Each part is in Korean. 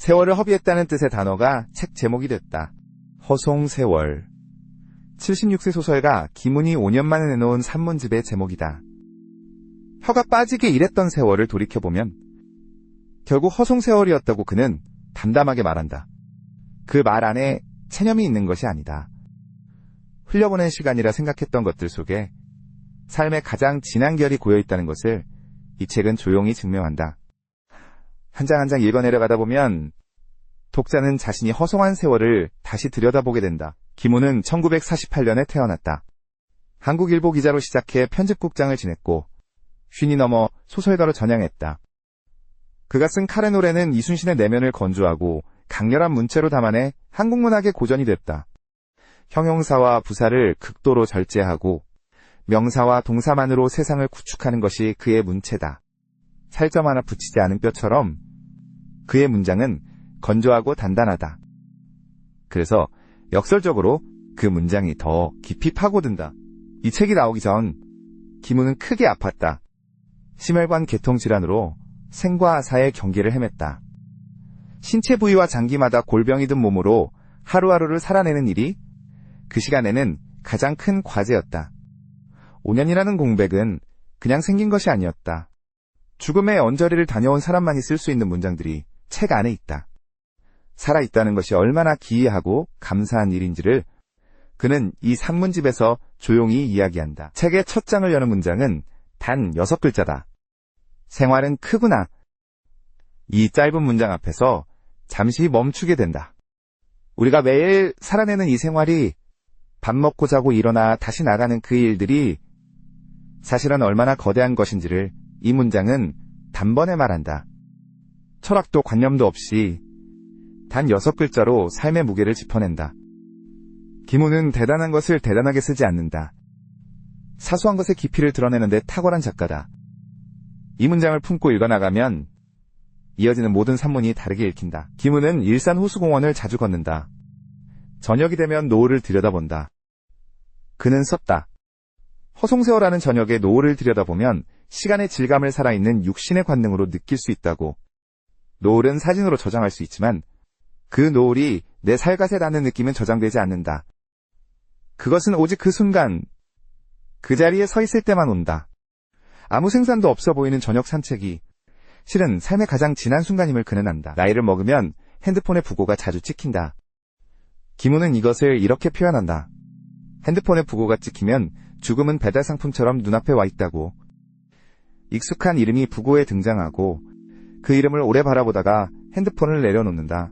세월을 허비했다는 뜻의 단어가 책 제목이 됐다. 허송세월. 76세 소설가 김훈이 5년 만에 내놓은 산문집의 제목이다. 혀가 빠지게 일했던 세월을 돌이켜보면 결국 허송세월이었다고 그는 담담하게 말한다. 그 말 안에 체념이 있는 것이 아니다. 흘려보낸 시간이라 생각했던 것들 속에 삶의 가장 진한 결이 고여있다는 것을 이 책은 조용히 증명한다. 한 장 한 장 읽어내려가다 보면 독자는 자신이 허송한 세월을 다시 들여다보게 된다. 김훈은 1948년에 태어났다. 한국일보 기자로 시작해 편집국장을 지냈고 쉰이 넘어 소설가로 전향했다. 그가 쓴 칼의 노래는 이순신의 내면을 건조하고 강렬한 문체로 담아내 한국문학의 고전이 됐다. 형용사와 부사를 극도로 절제하고 명사와 동사만으로 세상을 구축하는 것이 그의 문체다. 살점 하나 붙이지 않은 뼈처럼 그의 문장은 건조하고 단단하다. 그래서 역설적으로 그 문장이 더 깊이 파고든다. 이 책이 나오기 전 김훈은 크게 아팠다. 심혈관 계통질환으로 생과 사의 경계를 헤맸다. 신체 부위와 장기마다 골병이 든 몸으로 하루하루를 살아내는 일이 그 시간에는 가장 큰 과제였다. 5년이라는 공백은 그냥 생긴 것이 아니었다. 죽음의 언저리를 다녀온 사람만이 쓸 수 있는 문장들이 책 안에 있다. 살아있다는 것이 얼마나 기이하고 감사한 일인지를 그는 이 산문집에서 조용히 이야기한다. 책의 첫 장을 여는 문장은 단 6글자다. 생활은 크구나. 이 짧은 문장 앞에서 잠시 멈추게 된다. 우리가 매일 살아내는 이 생활이 밥 먹고 자고 일어나 다시 나가는 그 일들이 사실은 얼마나 거대한 것인지를 이 문장은 단번에 말한다. 철학도 관념도 없이 단 6글자로 삶의 무게를 짚어낸다. 김훈은 대단한 것을 대단하게 쓰지 않는다. 사소한 것의 깊이를 드러내는 데 탁월한 작가다. 이 문장을 품고 읽어나가면 이어지는 모든 산문이 다르게 읽힌다. 김훈은 일산 호수공원을 자주 걷는다. 저녁이 되면 노을을 들여다본다. 그는 썼다. 허송세월하는 저녁에 노을을 들여다보면 시간의 질감을 살아있는 육신의 관능으로 느낄 수 있다고. 노을은 사진으로 저장할 수 있지만 그 노을이 내 살갗에 닿는 느낌은 저장되지 않는다. 그것은 오직 그 순간, 그 자리에 서 있을 때만 온다. 아무 생산도 없어 보이는 저녁 산책이 실은 삶의 가장 진한 순간임을 그는 안다. 나이를 먹으면 핸드폰의 부고가 자주 찍힌다. 김훈은 이것을 이렇게 표현한다. 핸드폰의 부고가 찍히면 죽음은 배달 상품처럼 눈앞에 와 있다고. 익숙한 이름이 부고에 등장하고 그 이름을 오래 바라보다가 핸드폰을 내려놓는다.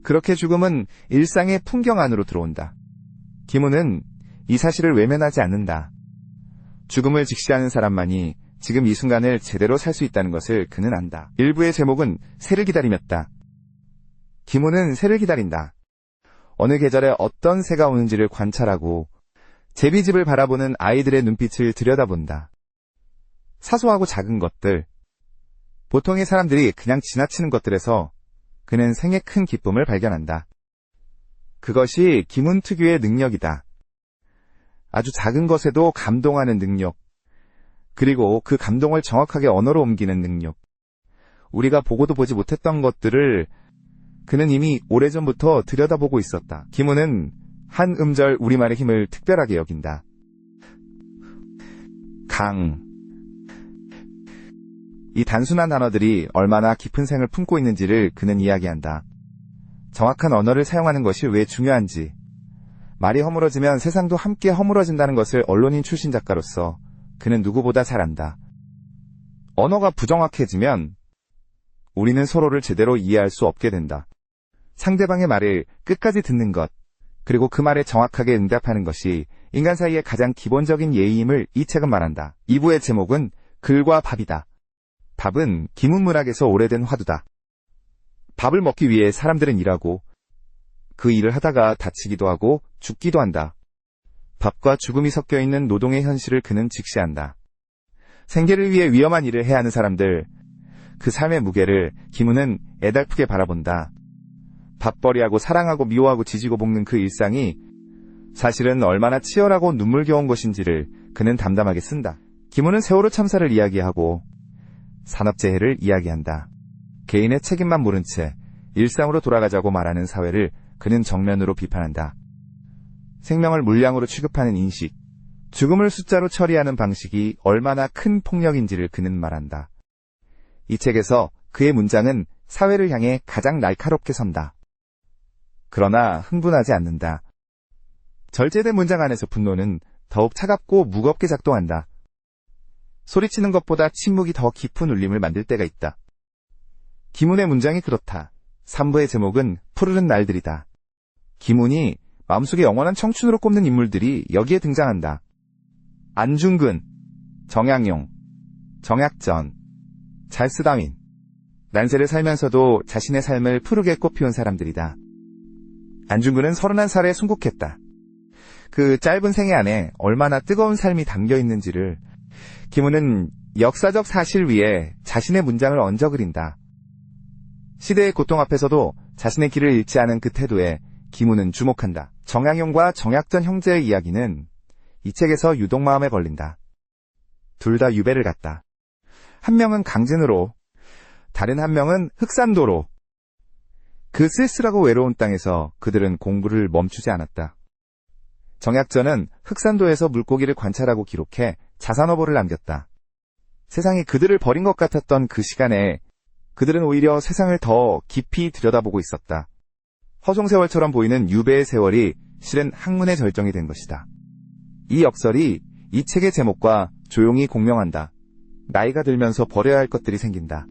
그렇게 죽음은 일상의 풍경 안으로 들어온다. 김훈은 이 사실을 외면하지 않는다. 죽음을 직시하는 사람만이 지금 이 순간을 제대로 살 수 있다는 것을 그는 안다. 일부의 제목은 새를 기다리였다. 김훈은 새를 기다린다. 어느 계절에 어떤 새가 오는지를 관찰하고 제비집을 바라보는 아이들의 눈빛을 들여다본다. 사소하고 작은 것들, 보통의 사람들이 그냥 지나치는 것들에서 그는 생의 큰 기쁨을 발견한다. 그것이 김훈 특유의 능력이다. 아주 작은 것에도 감동하는 능력, 그리고 그 감동을 정확하게 언어로 옮기는 능력. 우리가 보고도 보지 못했던 것들을 그는 이미 오래전부터 들여다보고 있었다. 김훈은 한 음절 우리말의 힘을 특별하게 여긴다. 강. 이 단순한 단어들이 얼마나 깊은 생을 품고 있는지를 그는 이야기한다. 정확한 언어를 사용하는 것이 왜 중요한지, 말이 허물어지면 세상도 함께 허물어진다는 것을 언론인 출신 작가로서 그는 누구보다 잘 안다. 언어가 부정확해지면 우리는 서로를 제대로 이해할 수 없게 된다. 상대방의 말을 끝까지 듣는 것, 그리고 그 말에 정확하게 응답하는 것이 인간 사이의 가장 기본적인 예의임을 이 책은 말한다. 2부의 제목은 글과 밥이다. 밥은 김훈 문학에서 오래된 화두다. 밥을 먹기 위해 사람들은 일하고 그 일을 하다가 다치기도 하고 죽기도 한다. 밥과 죽음이 섞여 있는 노동의 현실을 그는 직시한다. 생계를 위해 위험한 일을 해야 하는 사람들, 그 삶의 무게를 김훈은 애달프게 바라본다. 밥벌이하고 사랑하고 미워하고 지지고 볶는 그 일상이 사실은 얼마나 치열하고 눈물겨운 것인지를 그는 담담하게 쓴다. 김훈은 세월호 참사를 이야기하고 산업재해를 이야기한다. 개인의 책임만 모른 채 일상으로 돌아가자고 말하는 사회를 그는 정면으로 비판한다. 생명을 물량으로 취급하는 인식, 죽음을 숫자로 처리하는 방식이 얼마나 큰 폭력인지를 그는 말한다. 이 책에서 그의 문장은 사회를 향해 가장 날카롭게 선다. 그러나 흥분하지 않는다. 절제된 문장 안에서 분노는 더욱 차갑고 무겁게 작동한다. 소리치는 것보다 침묵이 더 깊은 울림을 만들 때가 있다. 김훈의 문장이 그렇다. 3부의 제목은 푸르른 날들이다. 김훈이 마음속에 영원한 청춘으로 꼽는 인물들이 여기에 등장한다. 안중근, 정약용, 정약전, 찰스 다윈. 난세를 살면서도 자신의 삶을 푸르게 꽃피운 사람들이다. 안중근은 31살에 순국했다. 그 짧은 생애 안에 얼마나 뜨거운 삶이 담겨 있는지를 김훈은 역사적 사실 위에 자신의 문장을 얹어 그린다. 시대의 고통 앞에서도 자신의 길을 잃지 않은 그 태도에 김훈은 주목한다. 정약용과 정약전 형제의 이야기는 이 책에서 유독 마음에 걸린다. 둘 다 유배를 갔다. 한 명은 강진으로, 다른 한 명은 흑산도로. 그 쓸쓸하고 외로운 땅에서 그들은 공부를 멈추지 않았다. 정약전은 흑산도에서 물고기를 관찰하고 기록해 자산어보를 남겼다. 세상이 그들을 버린 것 같았던 그 시간에 그들은 오히려 세상을 더 깊이 들여다보고 있었다. 허송세월처럼 보이는 유배의 세월이 실은 학문의 절정이 된 것이다. 이 역설이 이 책의 제목과 조용히 공명한다. 나이가 들면서 버려야 할 것들이 생긴다.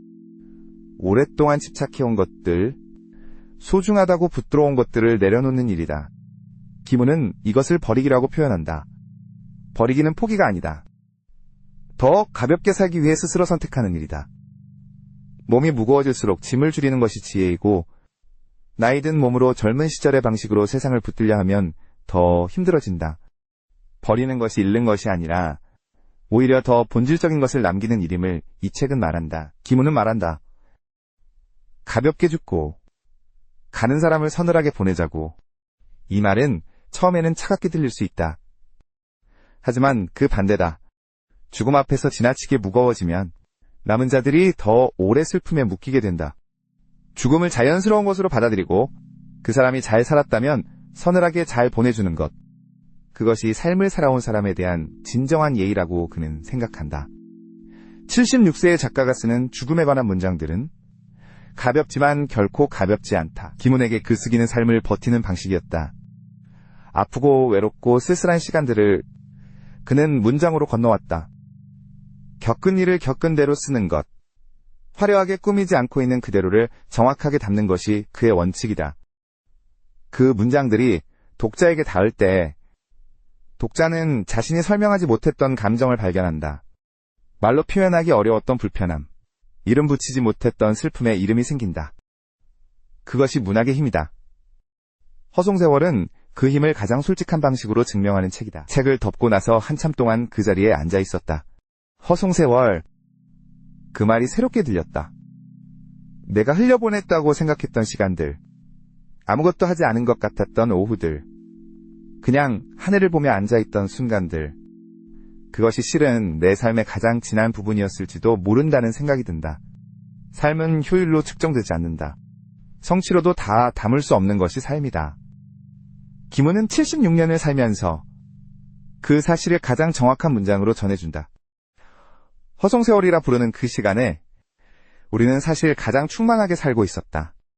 오랫동안 집착해온 것들, 소중하다고 붙들어온 것들을 내려놓는 일이다. 김훈은 이것을 버리기라고 표현한다. 버리기는 포기가 아니다. 더 가볍게 살기 위해 스스로 선택하는 일이다. 몸이 무거워질수록 짐을 줄이는 것이 지혜이고, 나이 든 몸으로 젊은 시절의 방식으로 세상을 붙들려 하면 더 힘들어진다. 버리는 것이 잃는 것이 아니라 오히려 더 본질적인 것을 남기는 일임을 이 책은 말한다. 김훈은 말한다. 가볍게 죽고 가는 사람을 서늘하게 보내자고. 이 말은 처음에는 차갑게 들릴 수 있다. 하지만 그 반대다. 죽음 앞에서 지나치게 무거워지면 남은 자들이 더 오래 슬픔에 묶이게 된다. 죽음을 자연스러운 것으로 받아들이고 그 사람이 잘 살았다면 서늘하게 잘 보내주는 것. 그것이 삶을 살아온 사람에 대한 진정한 예의라고 그는 생각한다. 76세의 작가가 쓰는 죽음에 관한 문장들은 가볍지만 결코 가볍지 않다. 김훈에게 글쓰기는 삶을 버티는 방식이었다. 아프고 외롭고 쓸쓸한 시간들을 그는 문장으로 건너왔다. 겪은 일을 겪은 대로 쓰는 것. 화려하게 꾸미지 않고 있는 그대로를 정확하게 담는 것이 그의 원칙이다. 그 문장들이 독자에게 닿을 때 독자는 자신이 설명하지 못했던 감정을 발견한다. 말로 표현하기 어려웠던 불편함, 이름 붙이지 못했던 슬픔에 이름이 생긴다. 그것이 문학의 힘이다. 허송세월은 그 힘을 가장 솔직한 방식으로 증명하는 책이다. 책을 덮고 나서 한참 동안 그 자리에 앉아 있었다. 허송세월. 그 말이 새롭게 들렸다. 내가 흘려보냈다고 생각했던 시간들, 아무것도 하지 않은 것 같았던 오후들, 그냥 하늘을 보며 앉아있던 순간들, 그것이 실은 내 삶의 가장 진한 부분이었을지도 모른다는 생각이 든다. 삶은 효율로 측정되지 않는다. 성취로도 다 담을 수 없는 것이 삶이다. 김훈은 76년을 살면서 그 사실을 가장 정확한 문장으로 전해준다. 허송세월이라 부르는 그 시간에 우리는 사실 가장 충만하게 살고 있었다.